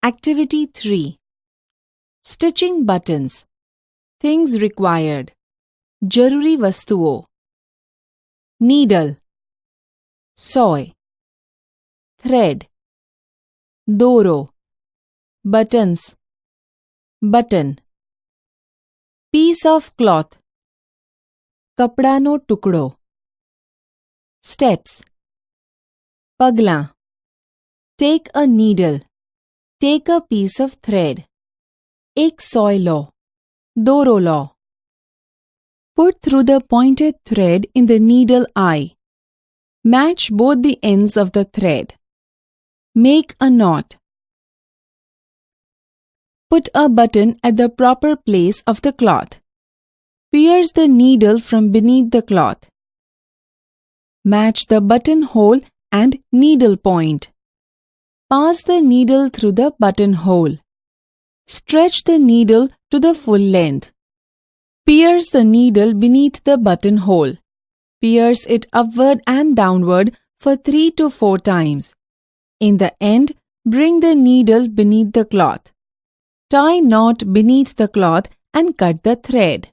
Activity 3. Stitching buttons. Things required. Jaruri vastuo. Needle. Soy. Thread. Doro. Buttons. Button. Piece of cloth. Kapadano tukdo. Steps. Pagla. Take a needle. Take a piece of thread. Ek soy low. Doro low. Put through the pointed thread in the needle eye. Match both the ends of the thread. Make a knot. Put a button at the proper place of the cloth. Pierce the needle from beneath the cloth. Match the buttonhole and needle point. Pass the needle through the buttonhole. Stretch the needle to the full length. Pierce the needle beneath the buttonhole. Pierce it upward and downward for 3 to 4 times. In the end, bring the needle beneath the cloth. Tie knot beneath the cloth and cut the thread.